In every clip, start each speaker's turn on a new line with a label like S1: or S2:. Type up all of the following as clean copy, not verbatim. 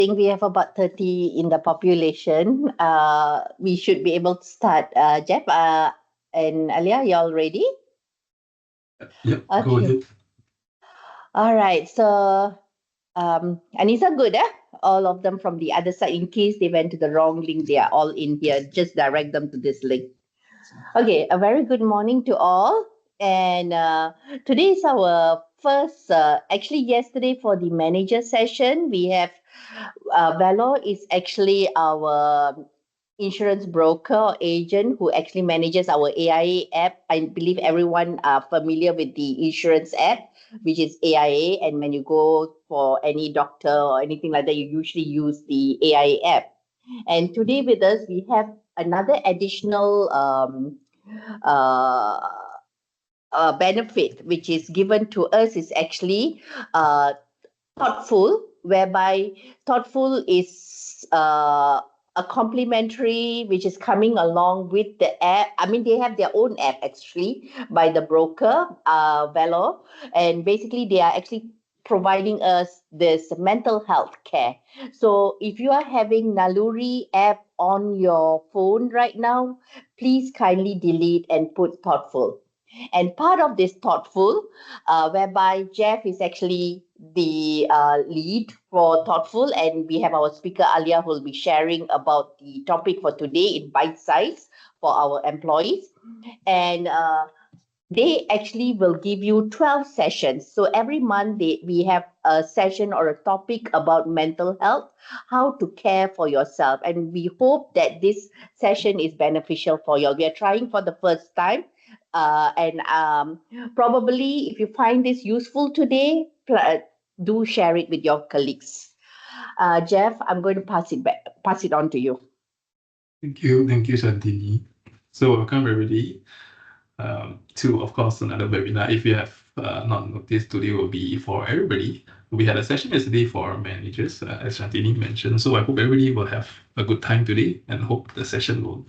S1: think we have about 30 in the population. We should be able to start. Jeff and Alia, you all ready?
S2: Yep,
S1: Okay.
S2: go ahead.
S1: All right. So, Anissa, good, eh? All of them from the other side. In case they went to the wrong link, they are all in here. Just direct them to this link. Okay, a very good morning to all. And today is our first, actually, yesterday for the manager session, we have Velo is actually our insurance broker or agent who actually manages our AIA app. I believe everyone are familiar with the insurance app, which is AIA. And when you go for any doctor or anything like that, you usually use the AIA app. And today with us, we have another additional uh, benefit which is given to us is actually thoughtful, whereby thoughtful is a complimentary which is coming along with the app. I mean, they have their own app actually by the broker, Velo, and basically they are actually providing us this mental health care. So if you are having Naluri app on your phone right now, please kindly delete and put thoughtful. And part of this thoughtful, whereby Jeff is actually the lead for thoughtful, and we have our speaker Alia who will be sharing about the topic for today in bite size for our employees. And they actually will give you 12 sessions. So every month we have a session or a topic about mental health, how to care for yourself. And we hope that this session is beneficial for you. We are trying for the first time. And probably if you find this useful today, do share it with your colleagues. Jeff, I'm going to pass it on to you.
S2: Thank you, Shantini. So welcome everybody to, of course, another webinar. If you have not noticed, today will be for everybody. We had a session yesterday for our managers, as Shantini mentioned. So I hope everybody will have a good time today, and hope the session will,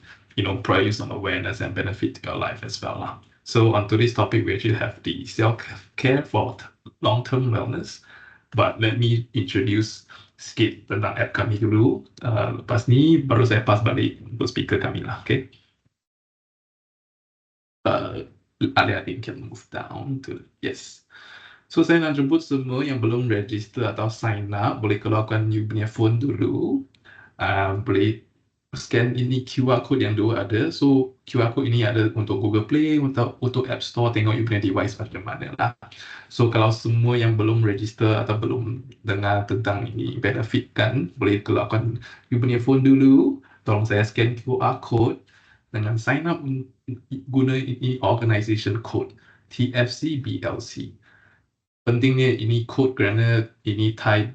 S2: provide you some awareness and benefit to your life as well. So on today's topic, we actually have the self-care for long-term wellness. But let me introduce sikit tentang app kami dulu. Lepas ni baru saya pass balik untuk speaker kami lah, okay? I think can move down to yes. So saya nak jemput semua yang belum register atau sign up, boleh keluarkan you punya phone dulu. Boleh scan ini QR code yang dua ada. So QR code ini ada untuk Google Play, untuk App Store, tengok you punya device macam mana lah. So kalau semua yang belum register atau belum dengar tentang ini benefit kan, boleh keluarkan you punya phone dulu. Tolong saya scan QR code dengan sign up guna ini organisation code TFCBLC. Pentingnya ini code kerana ini tie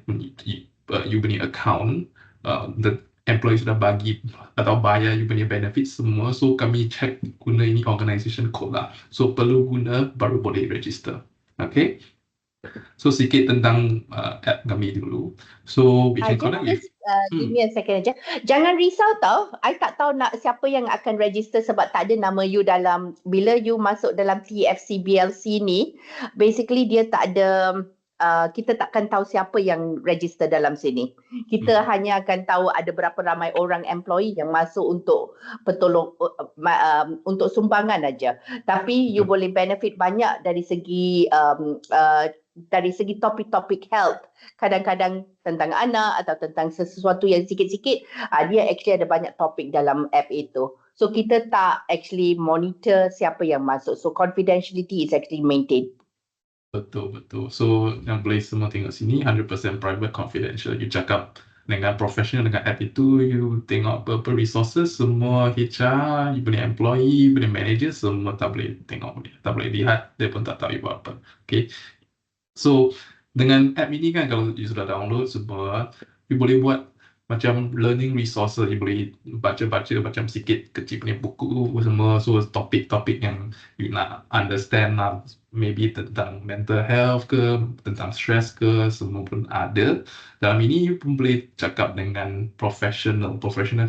S2: you punya account. The employee sudah bagi atau bayar you punya benefit semua, so kami check guna ini organisation code lah. So perlu guna baru boleh register. Okay. So sikit tentang app kami dulu. So we can connect with.
S1: Give me a second aja. Jangan risau tau. I tak tahu nak siapa yang akan register sebab tak ada nama you dalam. Bila you masuk dalam TFCBLC ni, basically dia tak ada. Kita takkan tahu siapa yang register dalam sini. Kita hanya akan tahu ada berapa ramai orang employee yang masuk untuk petolong untuk sumbangan aja. Tapi you boleh benefit banyak dari segi topik-topik health. Kadang-kadang tentang anak atau tentang sesuatu yang sikit-sikit, dia actually ada banyak topik dalam app itu. So kita tak actually monitor siapa yang masuk. So confidentiality is actually maintained.
S2: Betul. So yang boleh semua tengok sini 100% private confidential. You cakap dengan professional dengan app itu, you tengok apa resources, semua HR, you punya employee, you punya manager, semua tak boleh tengok, tak boleh lihat, dia pun tak tahu you buat apa. Okay. So dengan app ini kan, kalau you sudah download semua, you boleh buat macam learning resources. You boleh baca-baca macam sikit kecil punya buku semua. So topik-topik yang you nak understand lah, maybe tentang mental health ke, tentang stress ke, semua pun ada. Dalam ini you pun boleh cakap dengan professional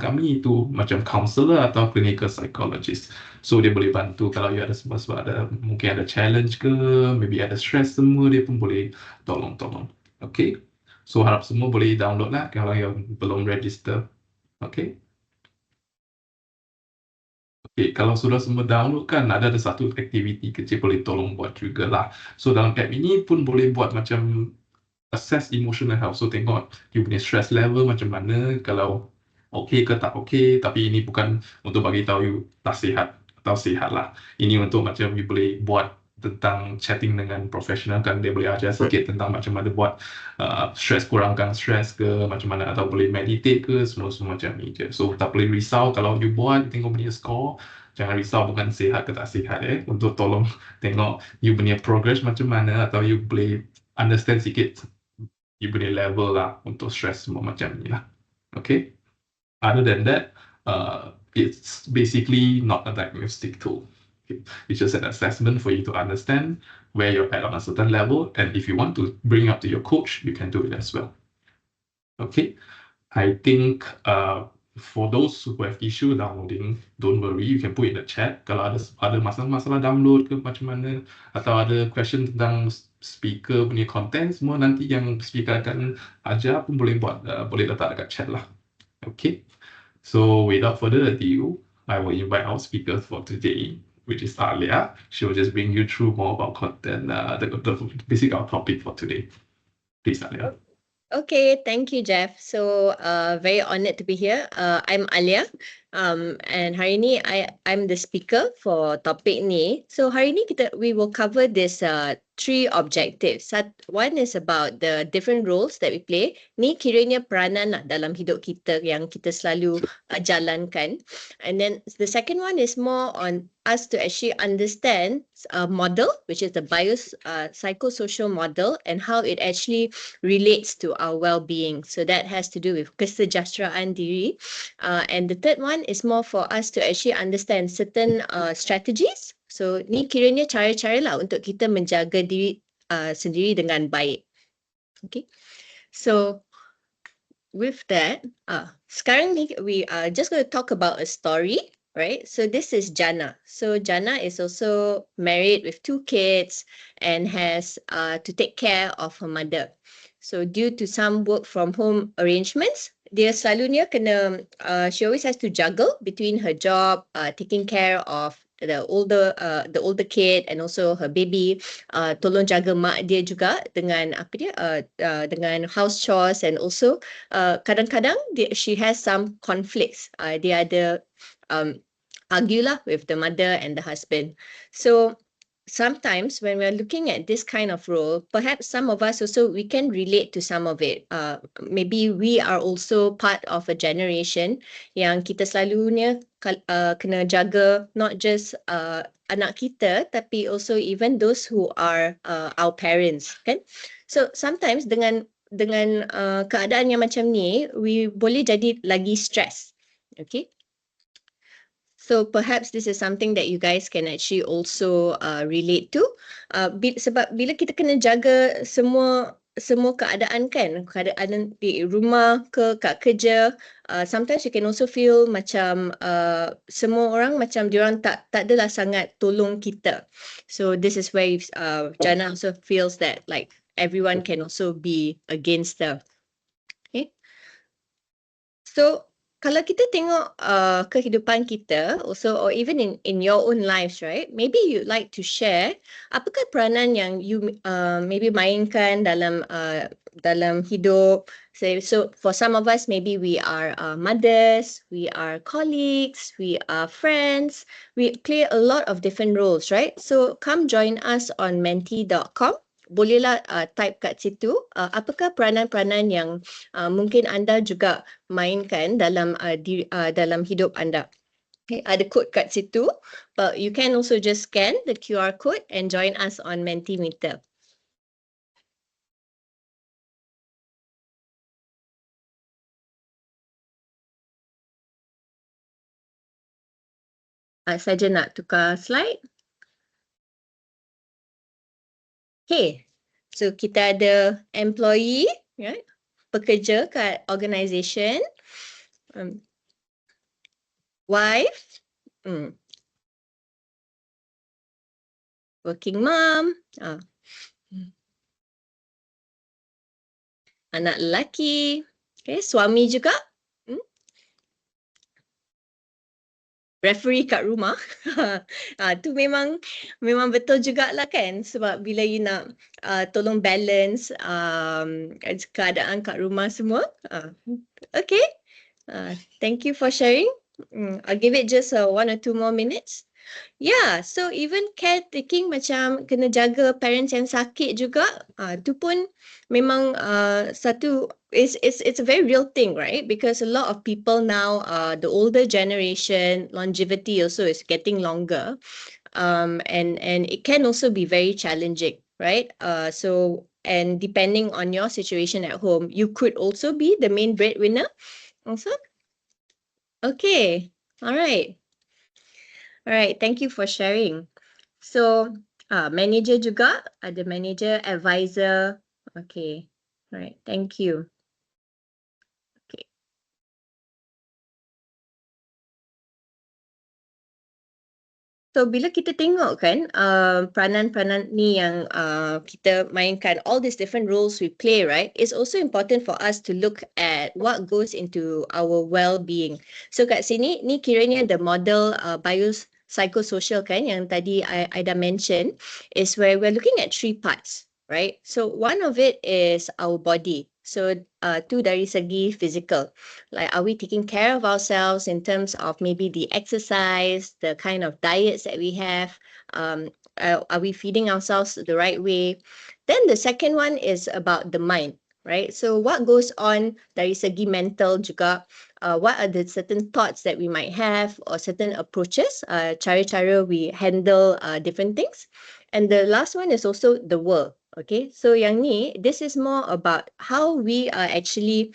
S2: kami itu macam counselor atau clinical psychologist. So dia boleh bantu kalau you ada mungkin ada challenge ke, maybe ada stress semua, dia pun boleh tolong. Okay. So harap semua boleh download lah kalau yang belum register. Okay. Okay, kalau sudah semua download kan ada satu aktiviti kecil boleh tolong buat juga lah. So dalam app ini pun boleh buat macam assess emotional health. So tengok you punya stress level macam mana, kalau okay ke tak okay. Tapi ini bukan untuk bagi tahu you tak sihat atau sihat lah. Ini untuk macam you boleh buat tentang chatting dengan profesional kan, dia boleh ajar sikit tentang macam mana buat stress, kurangkan stress ke macam mana, atau boleh meditate ke, semua macam ni je. So tak boleh risau kalau you buat, you tengok punya score, jangan risau bukan sihat ke tak sihat untuk tolong tengok you punya progress macam mana, atau you boleh understand sikit you punya level lah untuk stress semua macam ni lah. Okay. Other than that, it's basically not a diagnostic tool. Okay. It's just an assessment for you to understand where you're at on a certain level, and if you want to bring up to your coach, you can do it as well. Okay. I think for those who have issue downloading, don't worry, you can put in the chat. Kalau ada masalah download ke macam mana, atau ada question tentang speaker punya content, semua nanti yang speaker akan ajar pun boleh buat, boleh letak dekat chat lah. Okay. So without further ado, I will invite our speaker for today, which is Alia. She will just bring you through more about content, basically our topic for today. Please, Alia.
S3: Okay, thank you, Jeff. So, very honored to be here. I'm Alia. And hari ni I'm the speaker for topik ni. So hari ni we will cover this 3 objectives. One is about the different roles that we play. Ni kiranya peranan lah dalam hidup kita yang kita selalu jalankan. And then the second one is more on us to actually understand a model, which is the psychosocial model, and how it actually relates to our well-being. So that has to do with kesejahteraan diri. And the third one is more for us to actually understand certain strategies. So ni kiranya cara-cara lah untuk kita menjaga diri sendiri dengan baik. Okay. So with that, sekarang ni we are just going to talk about a story, right? So this is Jana. So Jana is also married with 2 kids and has to take care of her mother. So due to some work from home arrangements, dia selalunya kena, she always has to juggle between her job, taking care of the older kid and also her baby, tolong jaga mak dia juga dengan dengan house chores, and also kadang-kadang she has some conflicts. Dia ada argue lah with the mother and the husband. So sometimes when we're looking at this kind of role, perhaps some of us also, we can relate to some of it. Maybe we are also part of a generation yang kita selalunya kena jaga not just anak kita, tapi also even those who are our parents, kan? So sometimes dengan keadaan yang macam ni, we boleh jadi lagi stress. Okay. So perhaps this is something that you guys can actually also relate to. Sebab bila kita kena jaga semua keadaan kan, keadaan di rumah ke kat kerja, sometimes you can also feel macam semua orang macam diorang tak adalah sangat tolong kita. So this is where Jana also feels that like everyone can also be against her. Okay. So kalau kita tengok kehidupan kita also, or even in your own lives, right? Maybe you'd like to share apakah peranan yang you maybe mainkan dalam hidup. So for some of us, maybe we are mothers, we are colleagues, we are friends. We play a lot of different roles, right? So come join us on menti.com. Bolehlah type kat situ apakah peranan-peranan yang mungkin anda juga mainkan dalam hidup anda. Okay, ada code kat situ, but you can also just scan the QR code and join us on Mentimeter. Saja nak tukar slide. Okay, so kita ada employee, right? Pekerja kat organisation, wife, working mom, anak lelaki, okay, suami juga, referee kat rumah. Tu memang betul jugalah kan, sebab bila you nak tolong balance keadaan kat rumah semua. Okay, thank you for sharing. I'll give it just 1 or 2 more minutes. Yeah, so even caretaking macam kena jaga parents yang sakit juga, tu pun memang satu it's a very real thing, right? Because a lot of people now, the older generation, longevity also is getting longer, and it can also be very challenging, right? So and depending on your situation at home, you could also be the main breadwinner also. Okay, all right. All right, thank you for sharing. So, manager juga, ada manager, advisor. Okay, all right, thank you. Okay. So, bila kita tengok kan, peranan-peranan ni yang kita mainkan, all these different roles we play, right? It's also important for us to look at what goes into our well-being. So, kat sini, ni kiranya the model biopsychosocial kan, yang tadi I dah mention, is where we're looking at 3 parts, right? So, one of it is our body. So, tu dari segi physical. Like, are we taking care of ourselves in terms of maybe the exercise, the kind of diets that we have? Are we feeding ourselves the right way? Then the second one is about the mind, right? So what goes on dari segi mental juga? What are the certain thoughts that we might have or certain approaches, cara-cara we handle different things? And the last one is also the world. Okay, so yang ni, this is more about how we are actually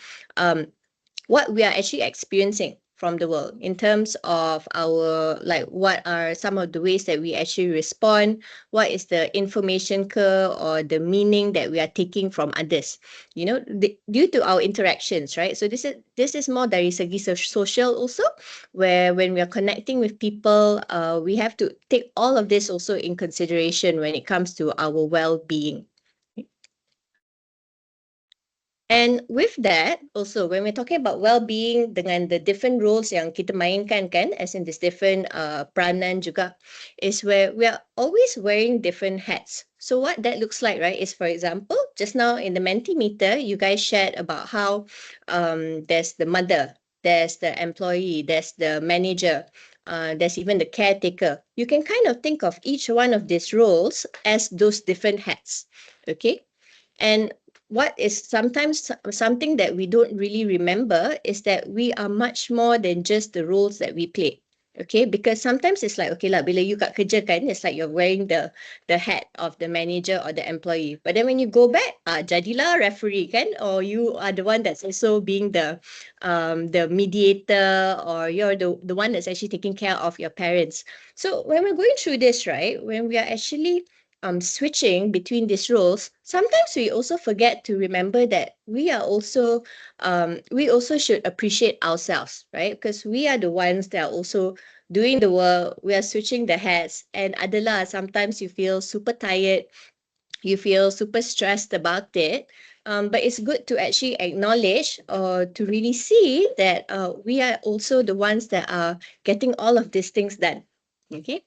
S3: what we are actually experiencing from the world in terms of our, like, what are some of the ways that we actually respond, what is the information or the meaning that we are taking from others, you know, due to our interactions, right? So this is more dari segi social also, where when we are connecting with people, we have to take all of this also in consideration when it comes to our well-being. And with that, also, when we're talking about well-being dengan the different roles yang kita mainkan kan, as in this different peranan juga, is where we are always wearing different hats. So what that looks like, right, is, for example, just now in the Mentimeter, you guys shared about how there's the mother, there's the employee, there's the manager, there's even the caretaker. You can kind of think of each one of these roles as those different hats, okay? And what is sometimes something that we don't really remember is that we are much more than just the roles that we play. Okay, because sometimes it's like, okay lah, bila you kat kerja kan, it's like you're wearing the hat of the manager or the employee. But then when you go back, jadilah referee kan, or you are the one that's also being the mediator, or you're the one that's actually taking care of your parents. So when we're going through this, right, when we are actually switching between these roles, sometimes we also forget to remember that we also should appreciate ourselves, right? Because we are the ones that are also doing the work. We are switching the hats, and adalah, sometimes you feel super tired, you feel super stressed about it. But it's good to actually acknowledge or to really see that we are also the ones that are getting all of these things done. Okay.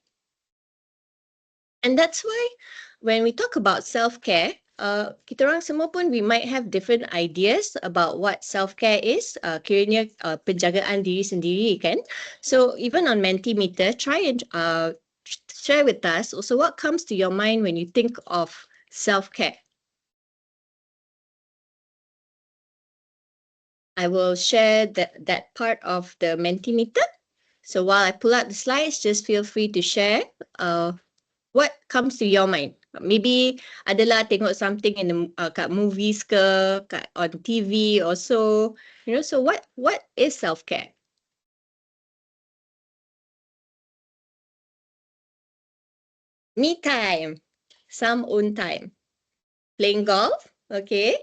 S3: And that's why when we talk about self-care, kita orang semua pun, we might have different ideas about what self-care is, kiranya penjagaan diri sendiri kan. So even on Mentimeter, try and share with us also what comes to your mind when you think of self-care. I will share that part of the Mentimeter. So while I pull out the slides, just feel free to share what comes to your mind. Maybe adalah tengok something in the kat movies ke, on TV or so, you know. So what is self-care? Me time, some own time. Playing golf, okay.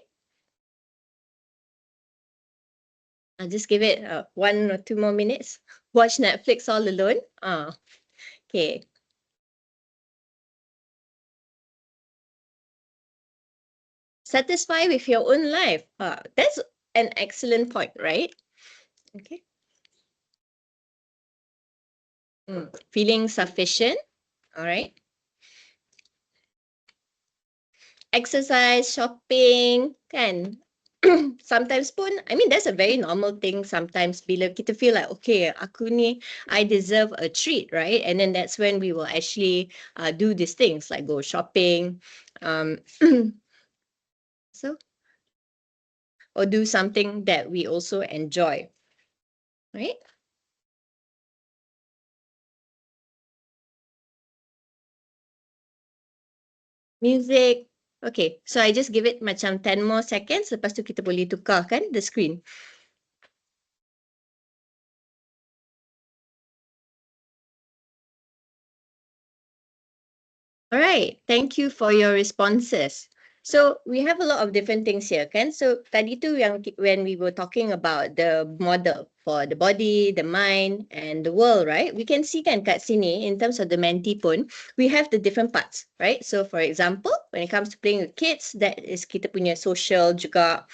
S3: I'll just give it 1 or 2 more minutes. Watch Netflix all alone. Okay. Satisfied with your own life. That's an excellent point, right? Okay. Feeling sufficient. All right. Exercise, shopping, kan? Sometimes pun, I mean, that's a very normal thing sometimes bila kita feel like, okay, aku ni, I deserve a treat, right? And then that's when we will actually do these things like go shopping, um, so, or do something that we also enjoy, right? Music. Okay, so I just give it macam 10 more seconds, lepas tu kita boleh tukar kan the screen. All right, thank you for your responses. So we have a lot of different things here, kan? So tadi tu yang when we were talking about the model for the body, the mind, and the world, right? We can see kan kat sini in terms of the menti pun, we have the different parts, right? So for example, when it comes to playing with kids, that is kita punya social juga,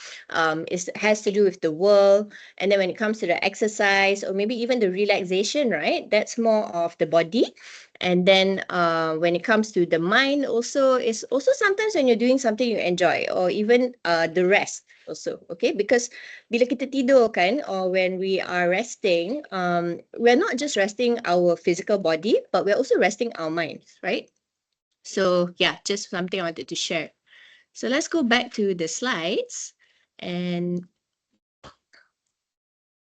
S3: has to do with the world. And then when it comes to the exercise or maybe even the relaxation, right? That's more of the body. And then when it comes to the mind also, is also sometimes when you're doing something you enjoy or even the rest also, okay? Because bila kita tidur kan, or when we are resting, we're not just resting our physical body, but we're also resting our minds, right? So yeah, just something I wanted to share. So let's go back to the slides. And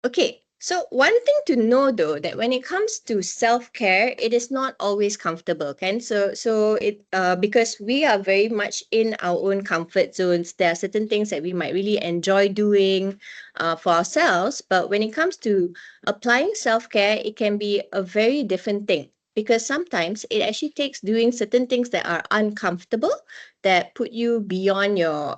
S3: okay, so one thing to know though, that when it comes to self-care, it is not always comfortable, kan? So it because we are very much in our own comfort zones. There are certain things that we might really enjoy doing for ourselves, but when it comes to applying self-care, it can be a very different thing. Because sometimes it actually takes doing certain things that are uncomfortable, that put you beyond your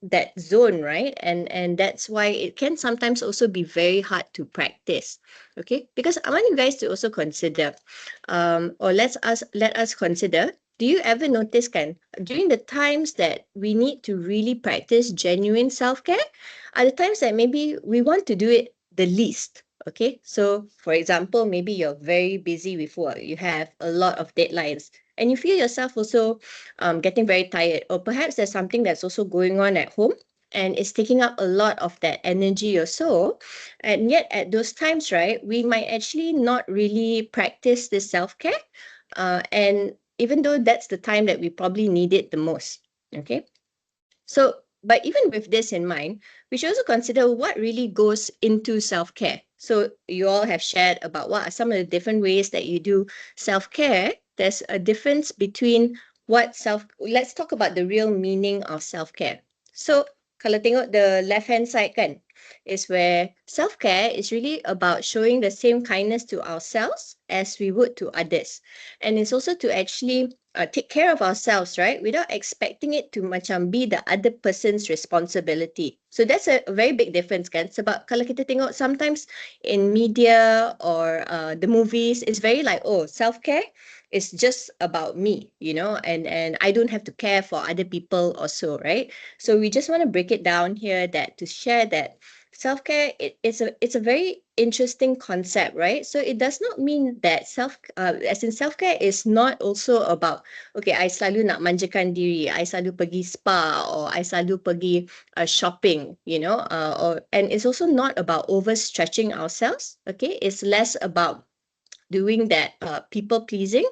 S3: that zone, right? And that's why it can sometimes also be very hard to practice. Okay, because I want you guys to also consider, or let us consider, do you ever notice kan during the times that we need to really practice genuine self-care are the times that maybe we want to do it the least. Okay, so for example, maybe you're very busy with work, you have a lot of deadlines, and you feel yourself also getting very tired, or perhaps there's something that's also going on at home and it's taking up a lot of that energy or so. And yet at those times, right, we might actually not really practice this self-care. And even though that's the time that we probably need it the most. Okay. So, but even with this in mind, we should also consider what really goes into self-care. So you all have shared about what are some of the different ways that you do self-care. There's a difference between let's talk about the real meaning of self-care. So kalau tengok the left-hand side kan, is where self-care is really about showing the same kindness to ourselves as we would to others. And it's also to actually take care of ourselves, right? Without expecting it to macam be the other person's responsibility. So that's a very big difference kan. Sebab kalau kita tengok sometimes in media or the movies, it's very like, oh, self-care is just about me, and I don't have to care for other people also, right? So we just want to break it down here, that to share that self-care, it's a very interesting concept, right? So it does not mean that as in self-care is not also about, okay, I selalu nak manjakan diri, I selalu pergi spa, or I selalu pergi shopping, and it's also not about overstretching ourselves. Okay, it's less about doing that people pleasing,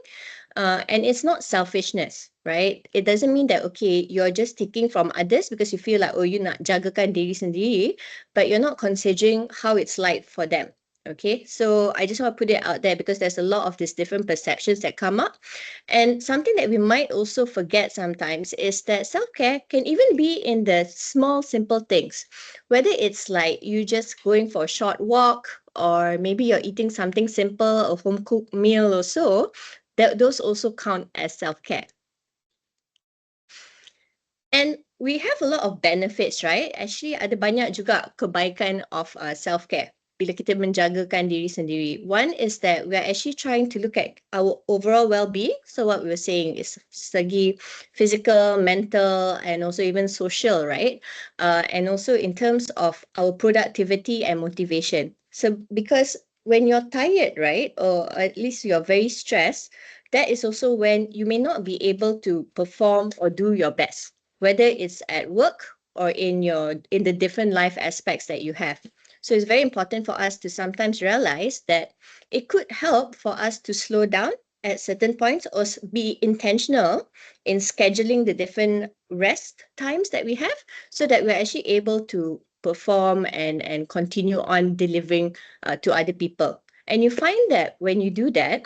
S3: and it's not selfishness, right? It doesn't mean that, okay, you're just taking from others because you feel like, oh, you nak jagakan diri sendiri, but you're not considering how it's like for them. Okay, so I just want to put it out there because there's a lot of these different perceptions that come up. And something that we might also forget sometimes is that self-care can even be in the small, simple things. Whether it's like you just going for a short walk, or maybe you're eating something simple, a home-cooked meal or so, those also count as self-care. And we have a lot of benefits, right? Actually, ada banyak juga kebaikan of self-care. bila kita menjagakan diri sendiri. One is that we are actually trying to look at our overall well-being. So what we were saying is segi physical, mental, and also even social, right? And also in terms of our productivity and motivation. So because when you're tired, right, or at least you're very stressed, that is also when you may not be able to perform or do your best, whether it's at work or in the different life aspects that you have. So it's very important for us to sometimes realize that it could help for us to slow down at certain points or be intentional in scheduling the different rest times that we have so that we're actually able to perform and continue on delivering to other people. And you find that when you do that,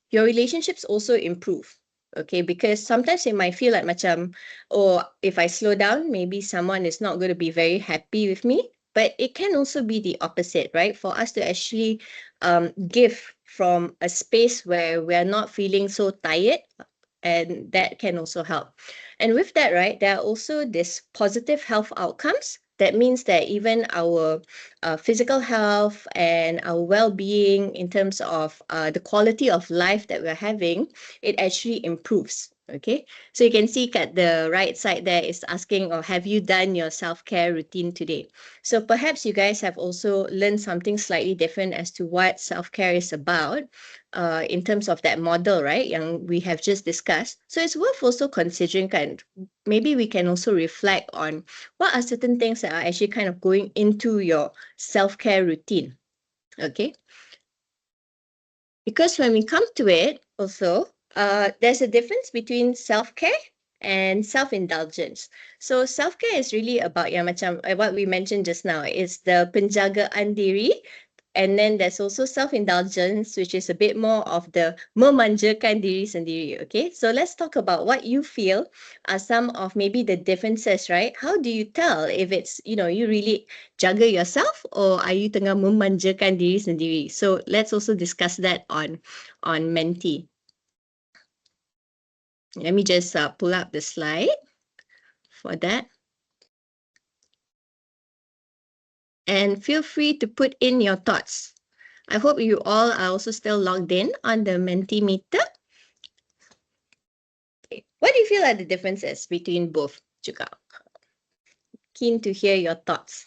S3: your relationships also improve. Okay, because sometimes it might feel like macam, oh, if I slow down, maybe someone is not going to be very happy with me. But it can also be the opposite, right? For us to actually give from a space where we are not feeling so tired, and that can also help. And with that, right, there are also these positive health outcomes. That means that even our physical health and our well-being in terms of the quality of life that we're having, it actually improves. Okay, so you can see at the right side there is asking, or have you done your self-care routine today? So perhaps you guys have also learned something slightly different as to what self-care is about in terms of that model, right, yang we have just discussed. So it's worth also considering maybe we can also reflect on what are certain things that are actually kind of going into your self-care routine. Okay, because when we come to it also, there's a difference between self-care and self-indulgence. So self-care is really about yang macam what we mentioned just now, is the penjagaan diri. And then there's also self-indulgence, which is a bit more of the memanjakan diri sendiri. Okay, so let's talk about what you feel are some of maybe the differences, right? How do you tell if it's, you really jaga yourself, or are you tengah memanjakan diri sendiri? So let's also discuss that on Menti. Let me just pull up the slide for that. And feel free to put in your thoughts. I hope you all are also still logged in on the Mentimeter. Okay. What do you feel are the differences between both juga? Keen to hear your thoughts.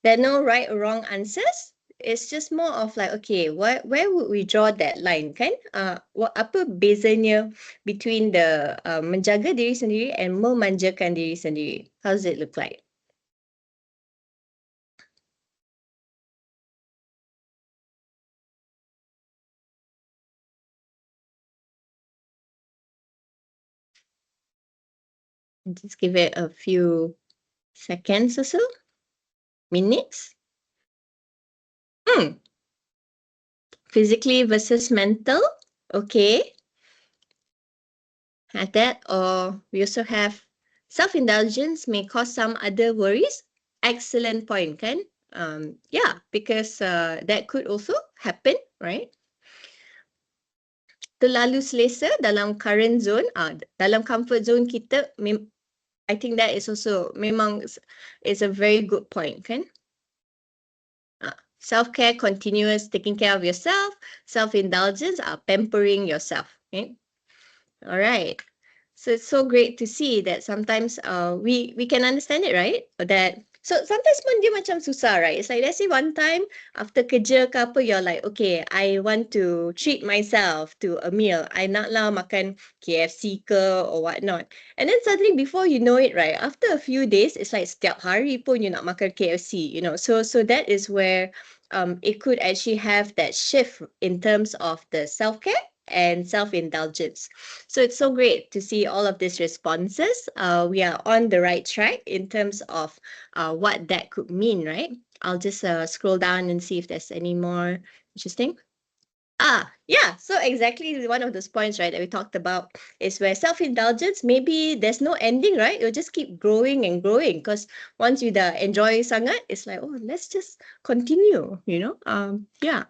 S3: There are no right or wrong answers. It's just more of like, okay, where would we draw that line, kan? Apa bezanya between the menjaga diri sendiri and memanjakan diri sendiri? How does it look like? Just give it a few seconds or so. Minutes. Physically versus mental. Okay. Had that, or we also have self-indulgence may cause some other worries. Excellent point, kan? Yeah, because that could also happen, right? Terlalu selesa dalam current zone, dalam comfort zone kita, I think that is also memang is a very good point, kan? Self-care, continuous taking care of yourself. Self-indulgence, pampering yourself. Okay? All right. So it's so great to see that sometimes we can understand it, right? That so sometimes pun dia macam susah, right? It's like let's say one time after kerja ke apa, you're like, okay, I want to treat myself to a meal. I nak lah makan KFC ke or whatnot. And then suddenly before you know it, right, after a few days, it's like setiap hari pun you nak makan KFC, So that is where it could actually have that shift in terms of the self-care and self-indulgence. So it's so great to see all of these responses. We are on the right track in terms of what that could mean, right? I'll just scroll down and see if there's any more interesting. Yeah, so exactly one of those points, right, that we talked about is where self-indulgence, maybe there's no ending, right? It'll just keep growing and growing because once you enjoy sangat, it's like, oh, let's just continue, you know? Yeah.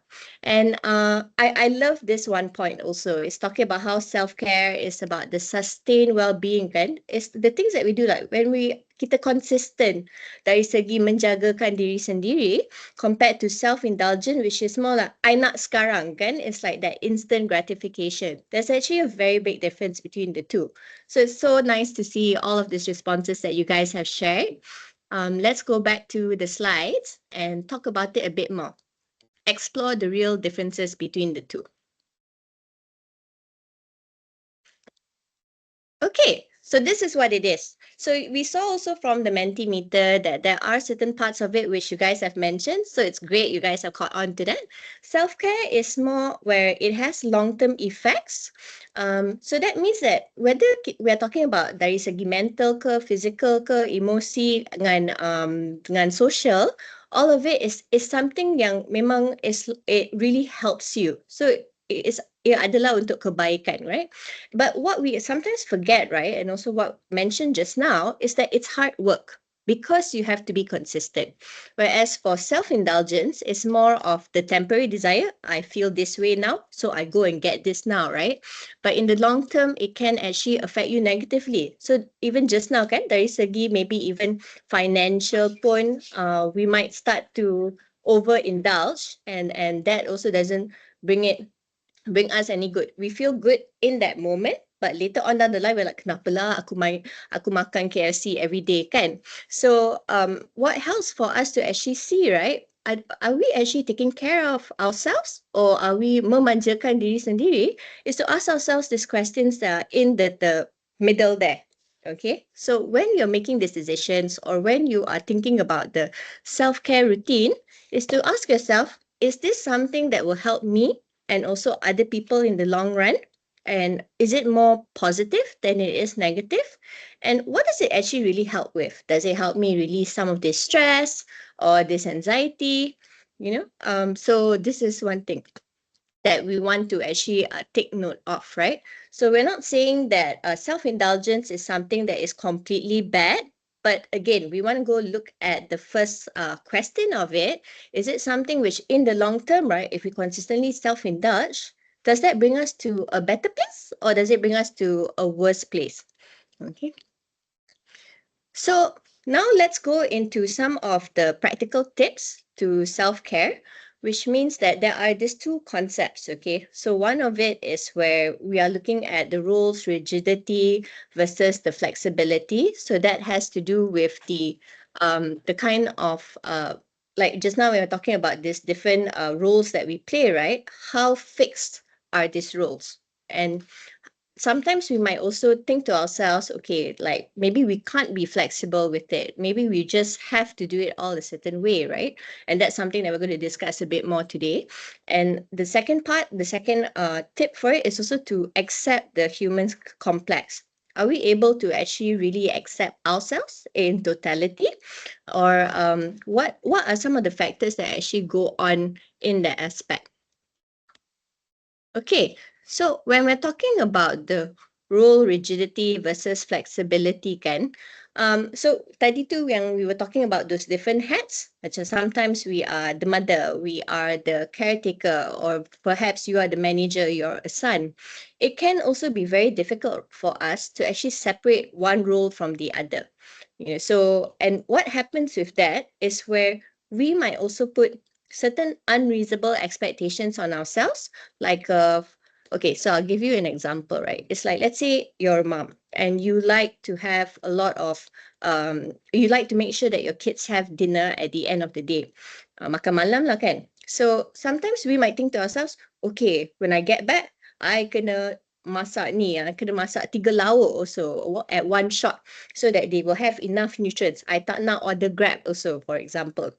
S3: And I love this one point also. It's talking about how self-care is about the sustained well-being, kan? It's the things that we do, like when kita consistent dari segi menjagakan diri sendiri, compared to self-indulgent, which is more like I nak sekarang, kan? It's like that instant gratification. There's actually a very big difference between the two. So it's so nice to see all of these responses that you guys have shared. Let's go back to the slides and talk about it a bit more. Explore the real differences between the two. Okay, so this is what it is. So we saw also from the Mentimeter that there are certain parts of it which you guys have mentioned. So it's great you guys have caught on to that. Self-care is more where it has long-term effects. So that means that whether we're talking about dari segi mental ke, physical ke, emosi dengan social, all of it is something yang memang it really helps you. So ia adalah untuk kebaikan, right? But what we sometimes forget, right, and also what mentioned just now, is that it's hard work because you have to be consistent. Whereas for self-indulgence, it's more of the temporary desire. I feel this way now, so I go and get this now, right? But in the long term, it can actually affect you negatively. So even just now, kan, dari segi maybe even financial pun, we might start to overindulge, and that also doesn't bring us any good. We feel good in that moment, but later on down the line, we're like, kenapa lah aku makan KFC every day, kan? So what helps for us to actually see, right? Are we actually taking care of ourselves or are we memanjakan diri sendiri? Is to ask ourselves these questions that are in the middle there. Okay, so when you're making these decisions or when you are thinking about the self-care routine, is to ask yourself, is this something that will help me and also other people in the long run? And is it more positive than it is negative? And what does it actually really help with? Does it help me release some of this stress or this anxiety? So this is one thing that we want to actually take note of, right? So we're not saying that self-indulgence is something that is completely bad. But again, we want to go look at the first question of it. Is it something which in the long term, right, if we consistently self-indulge, does that bring us to a better place or does it bring us to a worse place? Okay. So now let's go into some of the practical tips to self-care, which means that there are these two concepts, okay? So one of it is where we are looking at the rules, rigidity versus the flexibility. So that has to do with the kind of like just now we were talking about these different roles that we play, right? How fixed are these roles? And sometimes we might also think to ourselves, okay, like maybe we can't be flexible with it. Maybe we just have to do it all a certain way, right? And that's something that we're going to discuss a bit more today. And the second tip for it is also to accept the human's complex. Are we able to actually really accept ourselves in totality? Or what are some of the factors that actually go on in that aspect? Okay, so when we're talking about the rule rigidity versus flexibility, kan? So tadi tu yang we were talking about those different hats. Macam sometimes we are the mother, we are the caretaker, or perhaps you are the manager, you're a son. It can also be very difficult for us to actually separate one role from the other. So and what happens with that is where we might also put certain unreasonable expectations on ourselves, like okay, so I'll give you an example, right? It's like, let's say you're a mom and you like to have a lot of you like to make sure that your kids have dinner at the end of the day, makan malam lah, kan? So sometimes we might think to ourselves, okay, when I get back, I kena masak ni, kena masak 3 lauk also at one shot so that they will have enough nutrients. I tak nak order Grab also, for example.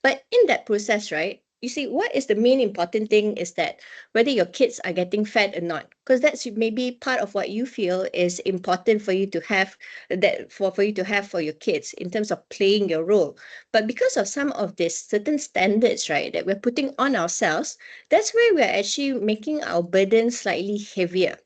S3: But in that process, right, you see, what is the main important thing is that whether your kids are getting fed or not, because that's maybe part of what you feel is important for you to have, that for you to have for your kids in terms of playing your role. But because of some of these certain standards, right, that we're putting on ourselves, that's where we're actually making our burden slightly heavier.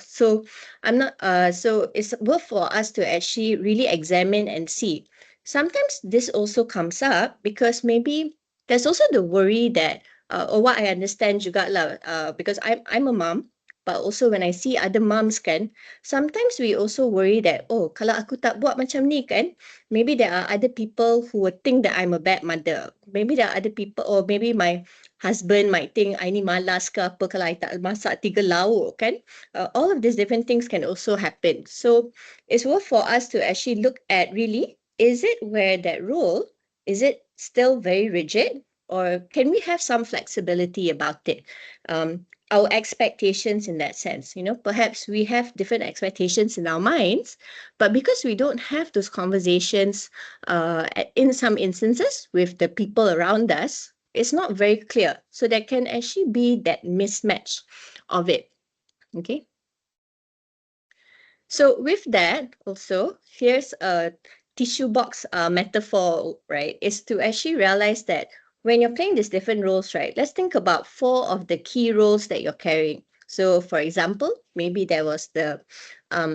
S3: So I'm not so it's worth for us to actually really examine and see. Sometimes this also comes up because maybe there's also the worry that or what I understand juga lah, because I'm a mom, but also when I see other moms kan, sometimes we also worry that, oh, kalau aku tak buat macam ni kan, maybe there are other people who would think that I'm a bad mother. Maybe there are other people, or maybe my husband might think I ni malas ke apa kalau I tak masak 3 lauk kan. All of these different things can also happen. So it's worth for us to actually look at, really, is it where that role, is it still very rigid, or can we have some flexibility about it? Our expectations in that sense, perhaps we have different expectations in our minds, but because we don't have those conversations in some instances with the people around us, it's not very clear. So there can actually be that mismatch of it. Okay. So with that, also, here's a tissue box metaphor, right? Is to actually realize that when you're playing these different roles, right? Let's think about 4 of the key roles that you're carrying. So for example, maybe there was the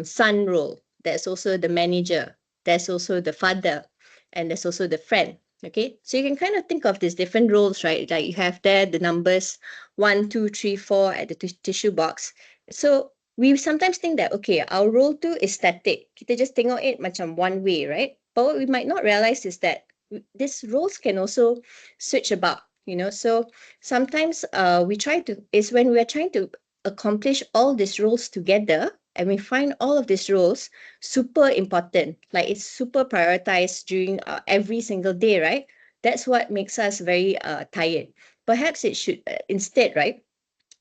S3: son role. There's also the manager. There's also the father. And there's also the friend. Okay, so you can kind of think of these different roles, right? Like you have there the numbers 1, 2, 3, 4 at the tissue box. So we sometimes think that, okay, our role tu is static. Kita just tengok it macam one way, right? But what we might not realize is that these roles can also switch about, So sometimes is when we're trying to accomplish all these roles together, and we find all of these roles super important, like it's super prioritized during every single day, right? That's what makes us very tired. Perhaps it should instead, right?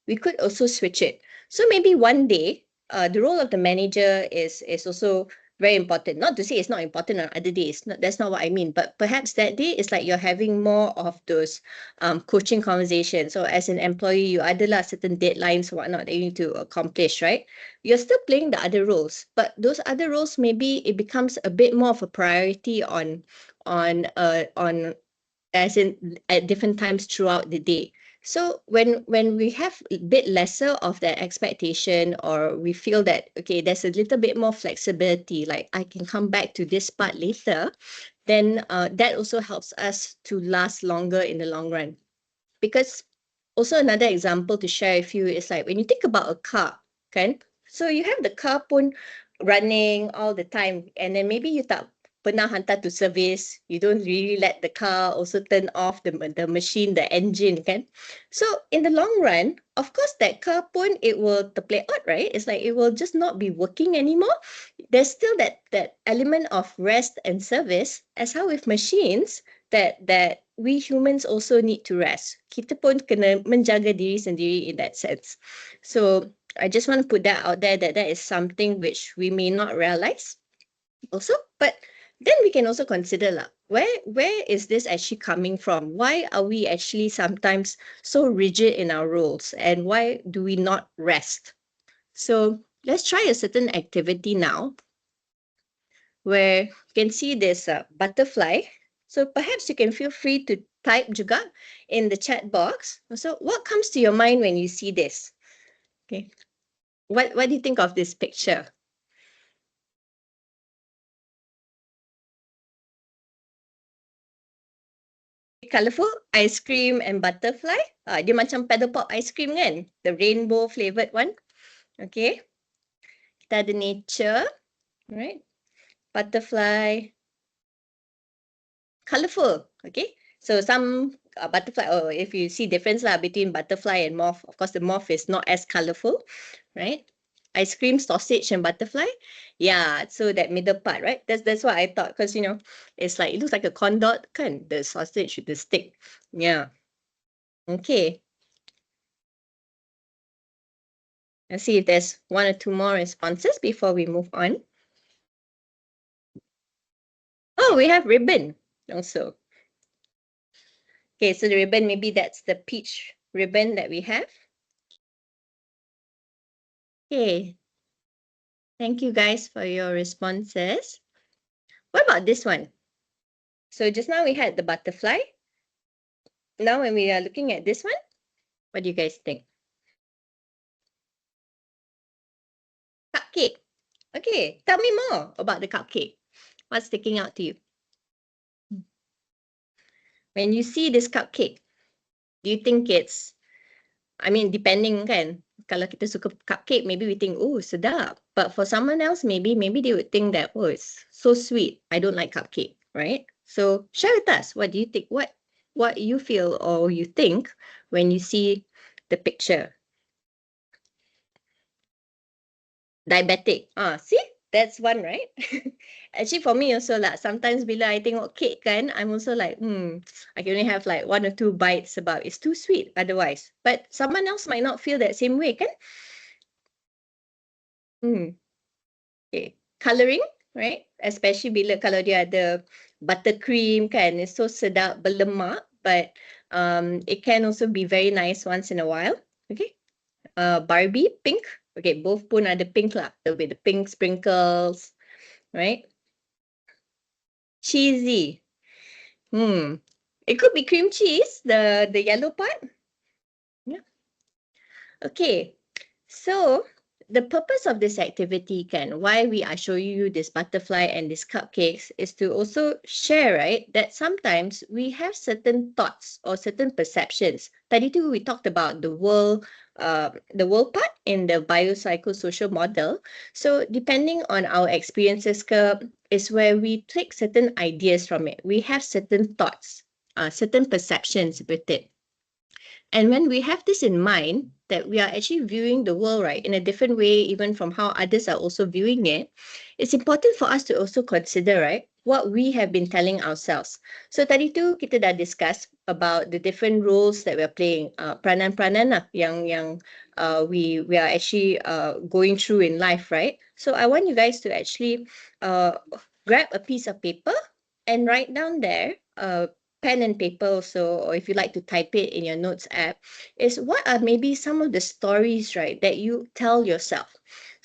S3: We could also switch it. So maybe one day, the role of the manager is also very important. Not to say it's not important on other days. That's not what I mean. But perhaps that day is like you're having more of those coaching conversations. So as an employee, you adalah certain deadlines or whatnot that you need to accomplish, right? You're still playing the other roles, but those other roles, maybe it becomes a bit more of a priority on as in at different times throughout the day. So when we have a bit lesser of that expectation, or we feel that, okay, there's a little bit more flexibility, like I can come back to this part later, then that also helps us to last longer in the long run. Because also another example to share with you is like when you think about a car, kan? So you have the car pun running all the time, and then maybe you tak pernah hantar to service, you don't really let the car also turn off the machine, the engine, kan? So in the long run, of course, that car pun, it will terplay out, right? It's like it will just not be working anymore. There's still that element of rest and service, as how with machines, that we humans also need to rest. Kita pun kena menjaga diri sendiri in that sense. So I just want to put that out there, that is something which we may not realize also, but then we can also consider where is this actually coming from? Why are we actually sometimes so rigid in our roles, and why do we not rest? So let's try a certain activity now where you can see this butterfly. So perhaps you can feel free to type juga in the chat box. So what comes to your mind when you see this? Okay. What do you think of this picture? Colourful ice cream and butterfly. Dia macam paddle pop ice cream kan? The rainbow flavoured one. Okay. Kita ada nature. Right. Butterfly. Colourful. Okay. So some butterfly, or if you see difference between butterfly and moth, of course the moth is not as colourful, right? Ice cream, sausage, and butterfly. Yeah, so that middle part, right? That's what I thought, because it's like, it looks like a condor, kan? The sausage with the stick. Yeah. Okay. Let's see if there's 1 or 2 more responses before we move on. Oh, we have ribbon also. Okay, so the ribbon, maybe that's the peach ribbon that we have. Okay. Thank you guys for your responses. What about this one? So just now we had the butterfly. Now when we are looking at this one, what do you guys think? Cupcake. Okay, tell me more about the cupcake. What's sticking out to you? When you see this cupcake, do you think it's, I mean, depending kan, kalau kita suka cupcake, maybe we think, oh, sedap. But for someone else, maybe they would think that, oh, it's so sweet. I don't like cupcake, right? So share with us. What do you think? What you feel or you think when you see the picture? Diabetic. See? That's one, right? Actually, for me also lah. Sometimes bila I tengok cake kan, I'm also like, I can only have like 1 or 2 bites sebab it's too sweet otherwise. But someone else might not feel that same way kan? Okay. Colouring, right? Especially bila kalau dia ada buttercream kan, it's so sedap, berlemak. But it can also be very nice once in a while. Okay. Barbie, pink. Okay, both pun ada pink lah. With the pink sprinkles, right? Cheesy. It could be cream cheese, the yellow part. Yeah. Okay. So the purpose of this activity why we are showing you this butterfly and these cupcakes is to also share, right? That sometimes we have certain thoughts or certain perceptions. Tadi tu we talked about the world part in the biopsychosocial model. So depending on our experiences is where we take certain ideas from it. We have certain thoughts, certain perceptions with it. And when we have this in mind, that we are actually viewing the world, right, in a different way, even from how others are also viewing it, it's important for us to also consider, right, what we have been telling ourselves. So tadi tu kita dah discuss about the different roles that we're playing, peranan-peranan lah yang we are actually going through in life, right? So I want you guys to actually grab a piece of paper and write down there, pen and paper also, or if you like to type it in your notes app, is what are maybe some of the stories, right, that you tell yourself.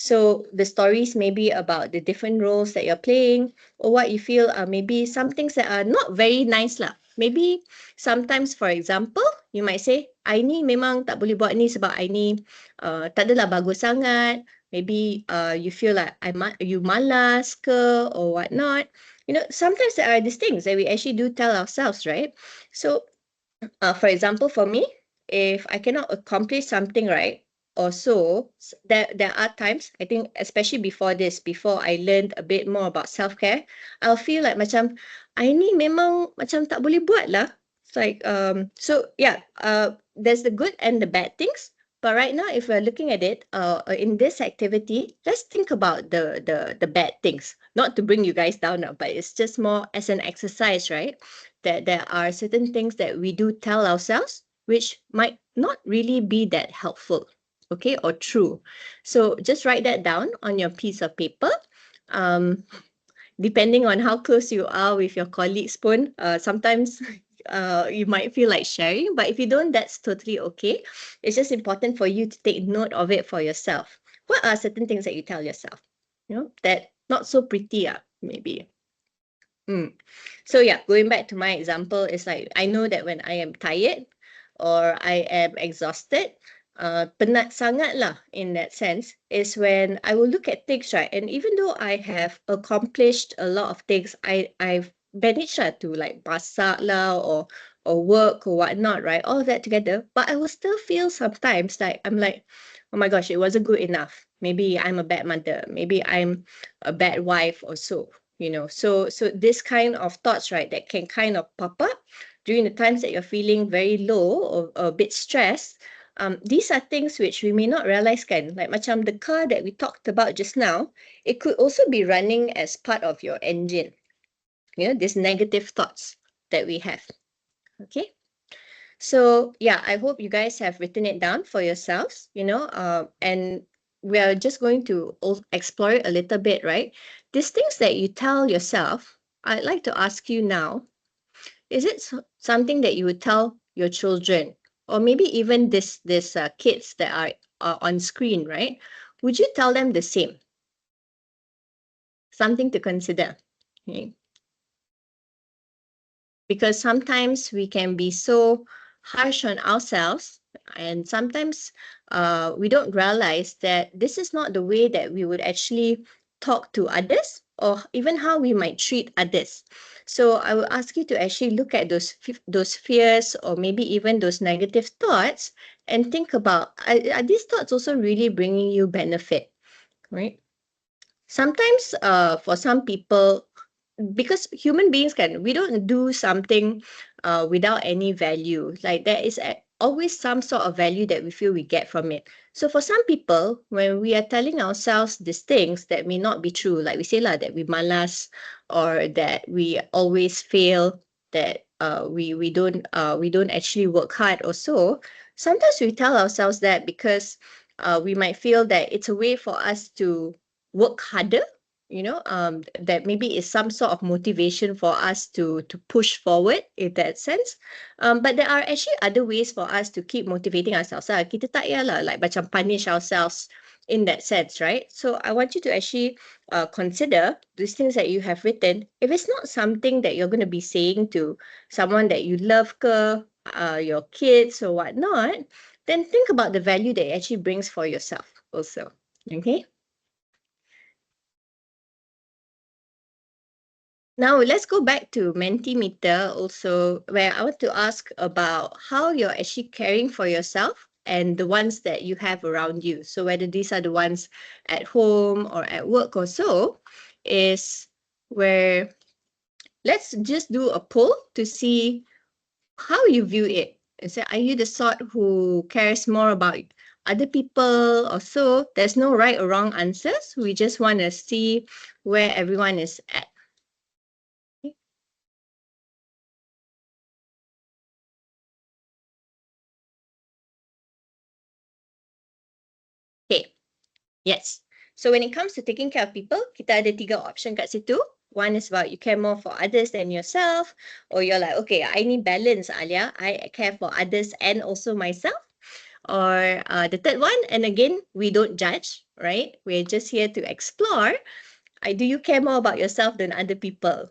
S3: So the stories maybe about the different roles that you're playing, or what you feel are maybe some things that are not very nice lah. Maybe sometimes, for example, you might say, I ni memang tak boleh buat ni sebab I ni tak adalah bagus sangat. Maybe you feel like you malas ke or whatnot. You know, sometimes there are these things that we actually do tell ourselves, right? So, for example, for me, if I cannot accomplish something, right, or so, there are times, I think, especially before I learned a bit more about self-care, I'll feel like macam, I ni memang macam tak boleh buat lah. It's like, so yeah, there's the good and the bad things. But right now, if we're looking at it, in this activity, let's think about the bad things. Not to bring you guys down, but it's just more as an exercise, right? That there are certain things that we do tell ourselves, which might not really be that helpful, okay, or true. So just write that down on your piece of paper. Depending on how close you are with your colleagues pun, sometimes you might feel like sharing, but if you don't, that's totally okay. It's just important for you to take note of it for yourself. What are certain things that you tell yourself? You know, that not so pretty, maybe. So yeah, going back to my example, it's like I know that when I am tired or I am exhausted, penat sangat lah in that sense, is when I will look at things, right? And even though I have accomplished a lot of things, I've managed to like masak lah or work or whatnot, right? All of that together, but I will still feel sometimes like I'm like, oh my gosh, it wasn't good enough. Maybe I'm a bad mother. Maybe I'm a bad wife or so. You know, so this kind of thoughts, right, that can kind of pop up during the times that you're feeling very low or a bit stressed. These are things which we may not realize kan, like macam the car that we talked about just now, it could also be running as part of your engine. You know, these negative thoughts that we have. Okay. So yeah, I hope you guys have written it down for yourselves, you know, and we are just going to explore it a little bit, right? These things that you tell yourself, I'd like to ask you now, is it something that you would tell your children, or maybe even this kids that are on screen, right? Would you tell them the same? Something to consider. Okay? Because sometimes we can be so harsh on ourselves, and sometimes we don't realize that this is not the way that we would actually talk to others, or even how we might treat others. So I will ask you to actually look at those fears, or maybe even those negative thoughts, and think about, are these thoughts also really bringing you benefit, right? Sometimes for some people, because human beings we don't do something without any value. Like there is always some sort of value that we feel we get from it. So for some people, when we are telling ourselves these things that may not be true, like we say lah, that we malas, or that we always fail, that we don't actually work hard or so, sometimes we tell ourselves that because we might feel that it's a way for us to work harder, that maybe is some sort of motivation for us to push forward in that sense. But there are actually other ways for us to keep motivating ourselves. Kita tak payahlah like macam punish ourselves in that sense, right? So I want you to actually consider these things that you have written. If it's not something that you're going to be saying to someone that you love, your kids or whatnot, then think about the value that it actually brings for yourself also. Okay. Now let's go back to Mentimeter also, where I want to ask about how you're actually caring for yourself and the ones that you have around you. So whether these are the ones at home or at work or so, is where let's just do a poll to see how you view it. Is it, are you the sort who cares more about other people or so? There's no right or wrong answers. We just want to see where everyone is at. Okay. Yes. So when it comes to taking care of people, kita ada 3 option kat situ. One is about you care more for others than yourself, or you're like, okay, I need balance, Alia. I care for others and also myself. Or the third one, and again, we don't judge, right? We're just here to explore. Do you care more about yourself than other people?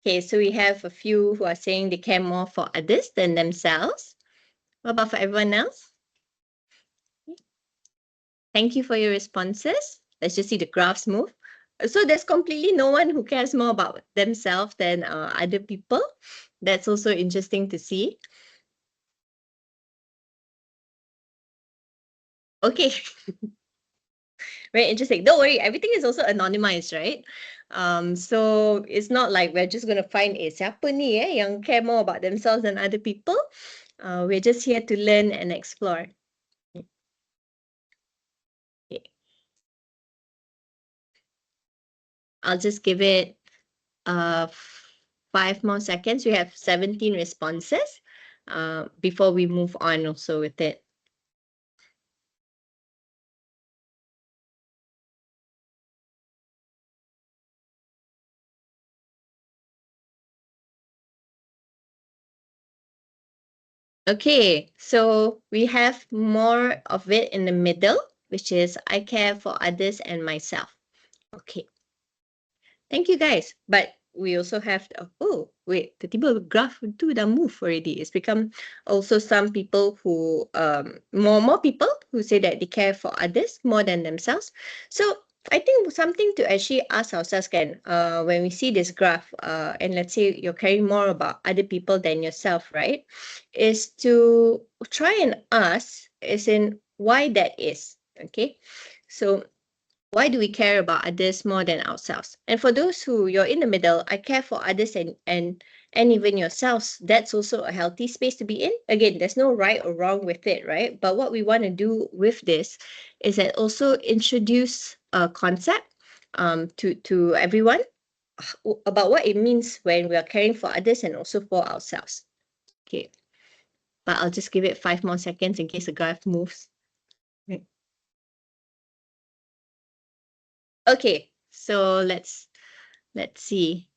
S3: Okay, so we have a few who are saying they care more for others than themselves. What about for everyone else? Thank you for your responses. Let's just see the graphs move. So there's completely no one who cares more about themselves than other people. That's also interesting to see. Okay. Very interesting. Don't worry, everything is also anonymized, right? So it's not like we're just going to find siapa ni yang care more about themselves than other people. We're just here to learn and explore. Okay. I'll just give it 5 more seconds. We have 17 responses before we move on also with it. Okay, so we have more of it in the middle, which is I care for others and myself. Okay. Thank you guys. But we also have, oh, wait, the tiba graph tu dah move already. It's become also some people who, more people who say that they care for others more than themselves. So I think something to actually ask ourselves when we see this graph, and let's say you're caring more about other people than yourself, right? Is to try and ask, as in why that is, okay? So why do we care about others more than ourselves? And for those who you're in the middle, I care for others and even yourselves. That's also a healthy space to be in. Again, there's no right or wrong with it, right? But what we want to do with this is that also introduce a concept to everyone about what it means when we are caring for others and also for ourselves. Okay. but I'll just give it 5 more seconds in case the graph moves. Okay, so let's see.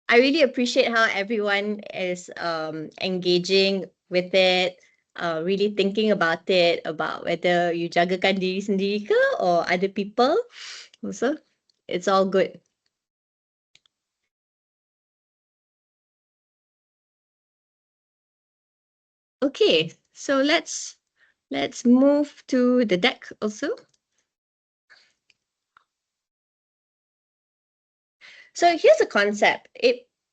S3: I really appreciate how everyone is engaging with it, really thinking about it, about whether you jagakan diri sendiri ke or other people. Also, it's all good. Okay, so let's move to the deck also. So here's a concept.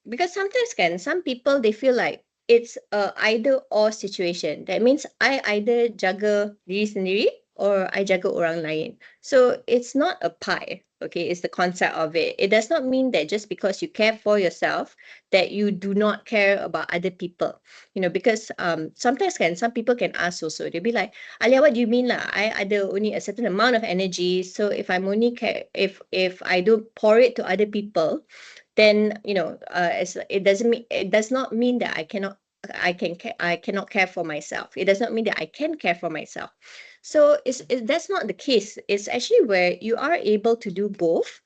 S3: Because sometimes some people they feel like it's a either or situation. That means I either jaga diri sendiri or I jaga orang lain. So it's not a pie. Okay, it's the concept of it. It does not mean that just because you care for yourself that you do not care about other people. Because sometimes some people can ask also. They'll be like, Alia, what do you mean lah? I ada only a certain amount of energy. So if I'm only if I don't pour it to other people, then it does not mean that I cannot care for myself. It does not mean that I can care for myself. So that's not the case. It's actually where you are able to do both.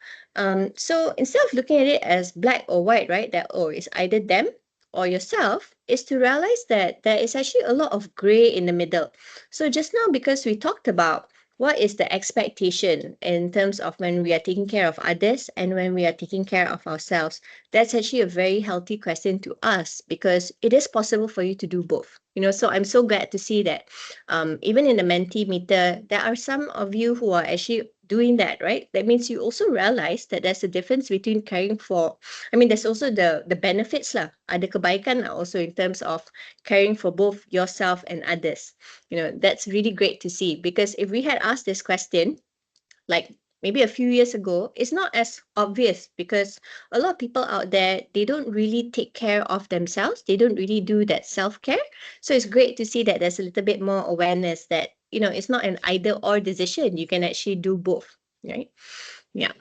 S3: So instead of looking at it as black or white, right, that it's either them or yourself, is to realize that there is actually a lot of gray in the middle. So just now, because we talked about what is the expectation in terms of when we are taking care of others and when we are taking care of ourselves, that's actually a very healthy question to ask, because it is possible for you to do both. So I'm so glad to see that even in the Mentimeter, there are some of you who are actually doing that, right? That means you also realize that there's a difference between caring for, there's also the benefits lah, ada kebaikan lah also in terms of caring for both yourself and others. That's really great to see, because if we had asked this question like maybe a few years ago, it's not as obvious, because a lot of people out there, they don't really take care of themselves. They don't really do that self-care. So it's great to see that there's a little bit more awareness that, it's not an either or decision. You can actually do both, right? Yeah.